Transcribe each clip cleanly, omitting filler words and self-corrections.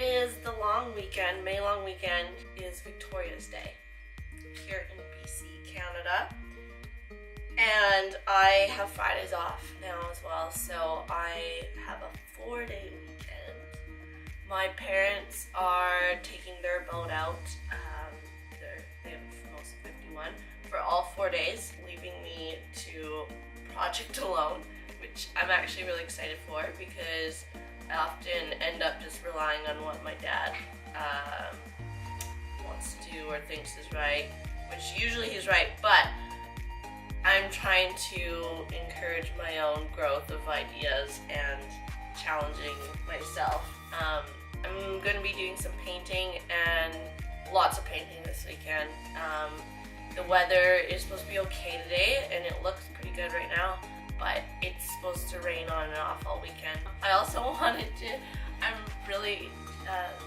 is the long weekend. May long weekend is Victoria's Day here in BC, Canada. And I have Fridays off now as well, so I have a 4-day weekend. My parents are taking their boat out. They have most 51 for all 4 days, leaving me to project alone, which I'm actually really excited for because I often end up just relying on what my dad wants to do or thinks is right, which usually he's right, but I'm trying to encourage my own growth of ideas and challenging myself. I'm going to be doing some painting and lots of painting this weekend. The weather is supposed to be okay today and it looks pretty good right now, but it's supposed to rain on and off all weekend. I also I'm really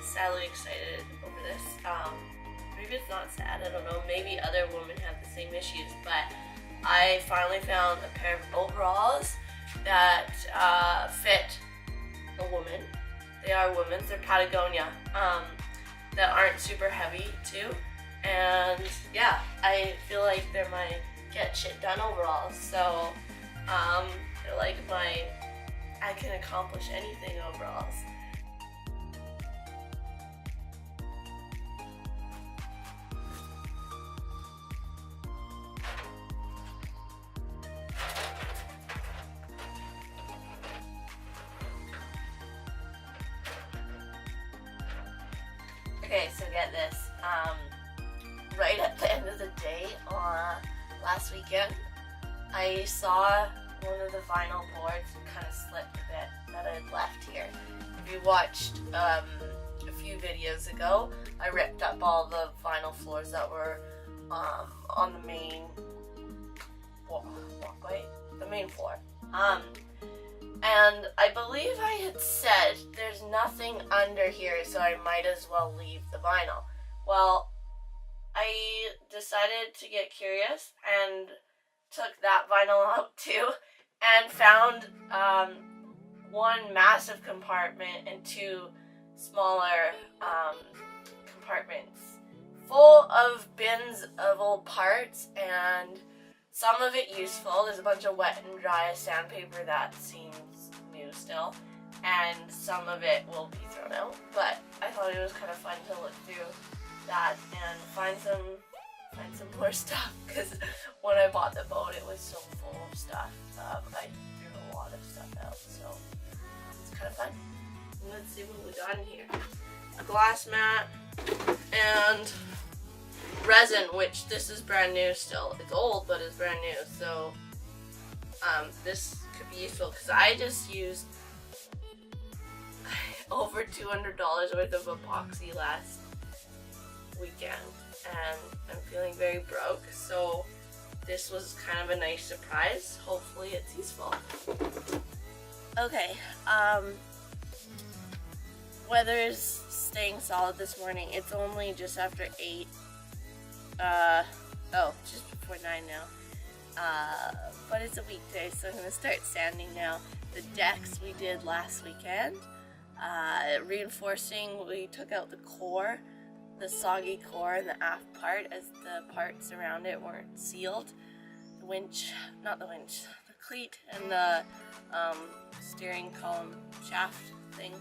sadly excited over this. Maybe it's not sad, I don't know, maybe other women have the same issues, but I finally found a pair of overalls that fit a woman. They are women's, they're Patagonia, that aren't super heavy too. And yeah, I feel like they're my get shit done overalls. So they're like my I can accomplish anything overalls. Okay, so get this. Right at the end of the day, last weekend, I saw one of the vinyl boards kind of slip a bit that I had left here. If you watched a few videos ago, I ripped up all the vinyl floors that were on the main walkway, the main floor. And I believe I had said there's nothing under here, so I might as well leave the vinyl. Well, I decided to get curious and took that vinyl out too and found one massive compartment and two smaller compartments full of bins of old parts, and some of it useful. There's a bunch of wet and dry sandpaper that seems new still, and some of it will be thrown out, but I thought it was kind of fun to look through that and find some more stuff, because when I bought the boat it was so full of stuff. I threw a lot of stuff out, so it's kind of fun. Let's see what we got in here. A glass mat and resin, which this is brand new still. It's old, but it's brand new, so this could be useful because I just used over $200 worth of epoxy last weekend and I'm feeling very broke, so this was kind of a nice surprise. Hopefully it's useful. Okay, weather is staying solid this morning. It's only just after 8. Just before 9 now. But it's a weekday, so I'm going to start sanding now. The decks we did last weekend. Reinforcing, we took out the core, the soggy core and the aft part, as the parts around it weren't sealed. The cleat and the steering column shaft thing.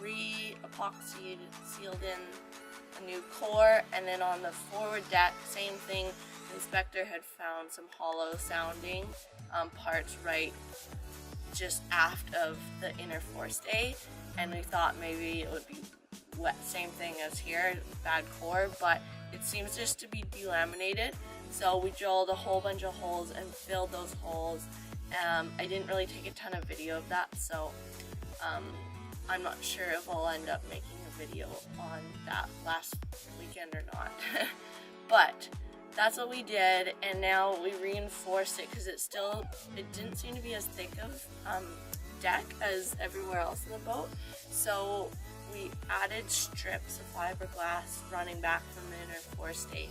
Re-epoxied, sealed in a new core, and then on the forward deck, same thing. The inspector had found some hollow sounding parts right just aft of the inner forestay, and we thought maybe it would be wet, same thing as here, bad core, but it seems just to be delaminated. So we drilled a whole bunch of holes and filled those holes. I didn't really take a ton of video of that, so I'm not sure if I'll end up making a video on that last weekend or not. But that's what we did, and now we reinforced it because it didn't seem to be as thick of deck as everywhere else in the boat. So we added strips of fiberglass running back from the inner forestay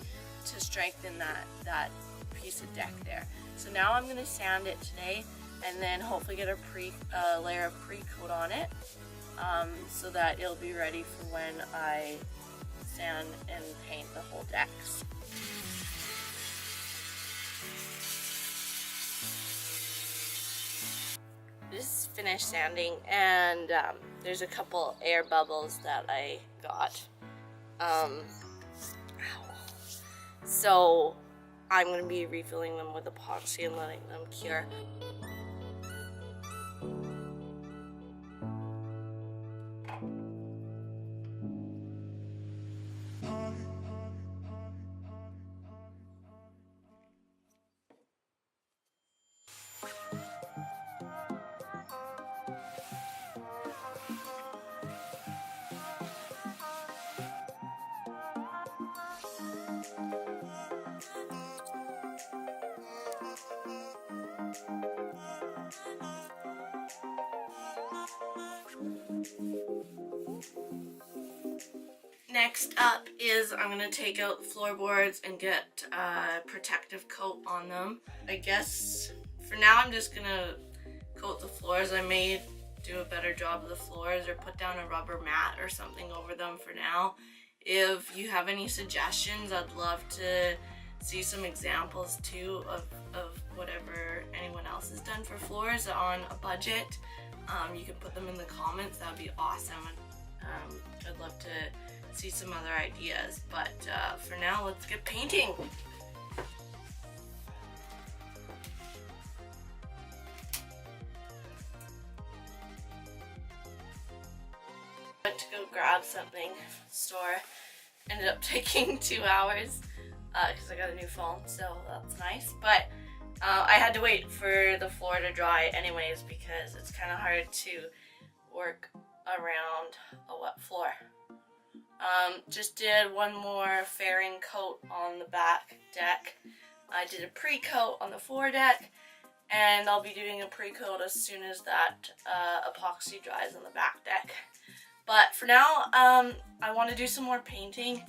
to strengthen that piece of deck there. So now I'm going to sand it today and then hopefully get a layer of pre-coat on it. so that it'll be ready for when I sand and paint the whole decks. Just finished sanding, and there's a couple air bubbles that I got. So I'm going to be refilling them with epoxy and letting them cure. Next up is I'm going to take out the floorboards and get a protective coat on them. I guess for now I'm just going to coat the floors. I may do a better job of the floors or put down a rubber mat or something over them for now. If you have any suggestions, I'd love to see some examples too of whatever anyone else has done for floors on a budget. You can put them in the comments. That would be awesome. I'd love to see some other ideas, but for now, let's get painting. Went to go grab something from the store. Ended up taking 2 hours because I got a new phone, so that's nice. But I had to wait for the floor to dry anyways because it's kind of hard to work around a wet floor. Just did one more fairing coat on the back deck. I did a pre-coat on the foredeck, and I'll be doing a pre-coat as soon as that epoxy dries on the back deck. But for now, I want to do some more painting.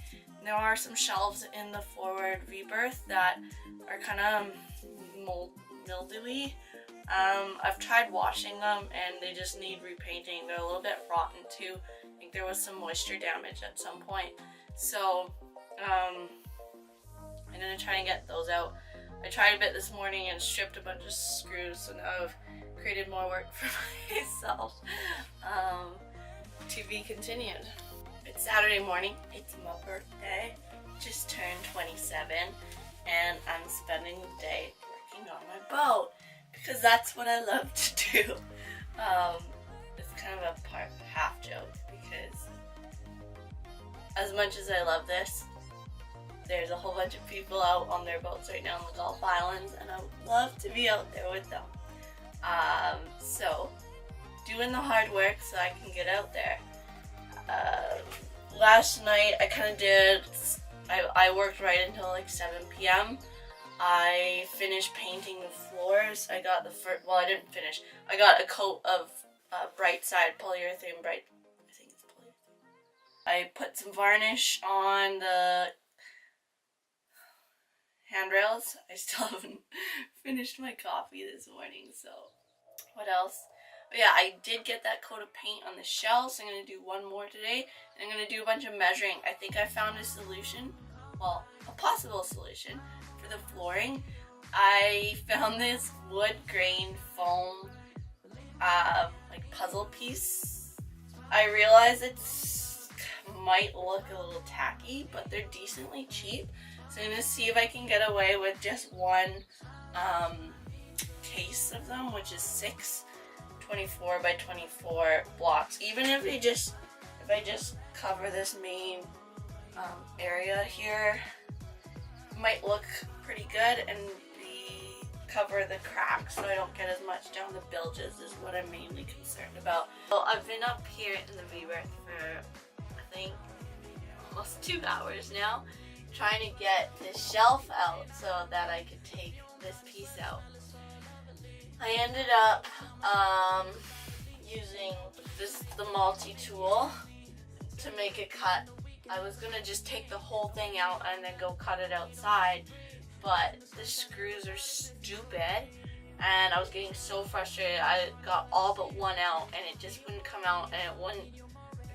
There are some shelves in the forward V-berth that are kind of mildewy. I've tried washing them and they just need repainting. They're a little bit rotten too. I think there was some moisture damage at some point. So I'm gonna try and get those out. I tried a bit this morning and stripped a bunch of screws, so now I've created more work for myself. To be continued. It's Saturday morning. It's my birthday. Just turned 27 and I'm spending the day working on my boat because that's what I love to do. It's kind of a half joke because as much as I love this, there's a whole bunch of people out on their boats right now in the Gulf Islands and I would love to be out there with them. So doing the hard work so I can get out there. Last night I kind of did, I worked right until like 7 p.m. I finished painting the floors. I got the first, well I didn't finish, I got a coat of Bright Side polyurethane, I think it's polyurethane. I put some varnish on the handrails. I still haven't finished my coffee this morning, so what else? But yeah, I did get that coat of paint on the shells, so I'm going to do one more today. And I'm going to do a bunch of measuring. I think I found a solution, well, a possible solution for the flooring. I found this wood grain foam like puzzle piece. I realize it's might look a little tacky, but they're decently cheap. So I'm going to see if I can get away with just one case of them, which is 6 24 by 24 blocks. Even if I just cover this main area here, it might look pretty good, and cover the cracks so I don't get as much down the bilges is what I'm mainly concerned about. Well, I've been up here in the V-berth for I think almost 2 hours now, trying to get this shelf out so that I could take this piece out. I ended up using the multi-tool to make a cut. I was gonna just take the whole thing out and then go cut it outside, but the screws are stupid and I was getting so frustrated. I got all but one out and it just wouldn't come out, and I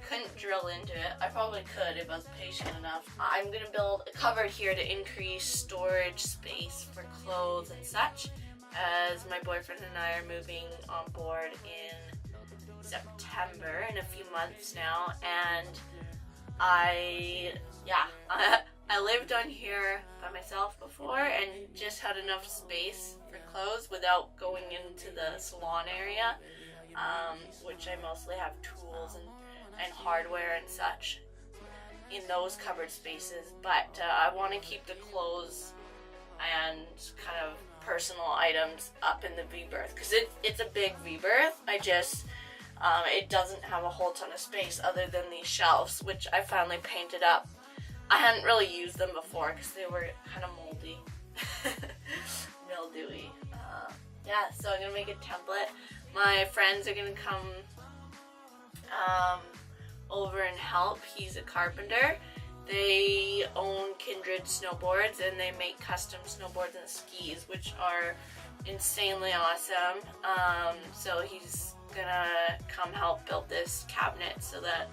couldn't drill into it. I probably could if I was patient enough. I'm gonna build a cupboard here to increase storage space for clothes and such, as my boyfriend and I are moving on board in September, in a few months now, and I lived on here by myself before and just had enough space for clothes without going into the salon area, which I mostly have tools and hardware and such in those cupboard spaces, but I want to keep the clothes and kind of personal items up in the V-berth, because it's a big V-berth. It doesn't have a whole ton of space other than these shelves, which I finally painted up. I hadn't really used them before because they were kind of moldy, mildewy. So I'm gonna make a template. My friends are gonna come over and help. He's a carpenter. They own Kindred Snowboards and they make custom snowboards and skis, which are insanely awesome. So he's gonna come help build this cabinet so that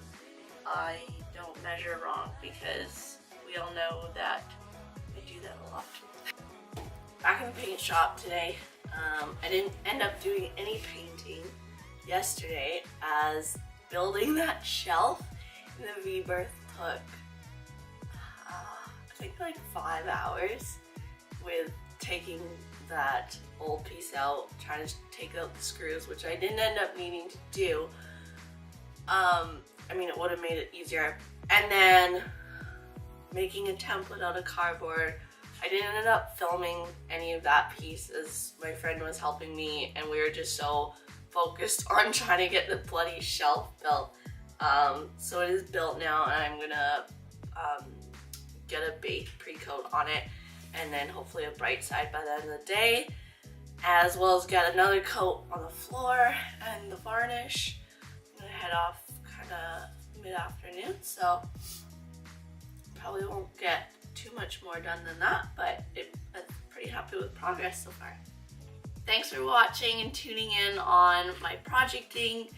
I don't measure wrong, because we all know that I do that a lot. Back in the paint shop today. I didn't end up doing any painting yesterday, as building that shelf in the V-berth took I think like 5 hours, with taking that old piece out, trying to take out the screws, which I didn't end up needing to do. It would have made it easier. And then making a template out of cardboard. I didn't end up filming any of that piece, as my friend was helping me and we were just so focused on trying to get the bloody shelf built. So it is built now, and I'm gonna get a bait pre-coat on it, and then hopefully a bright side by the end of the day, as well as get another coat on the floor and the varnish. I'm gonna head off kind of mid-afternoon, so probably won't get too much more done than that, but I'm pretty happy with progress so far. Thanks for watching and tuning in on my projecting.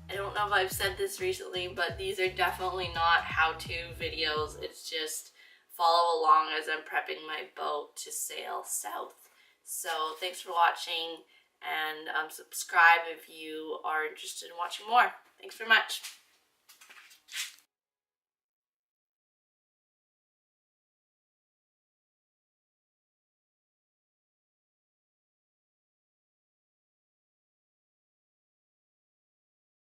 I don't know if I've said this recently, but these are definitely not how-to videos. It's just follow along as I'm prepping my boat to sail south. So thanks for watching, and subscribe if you are interested in watching more. Thanks very much.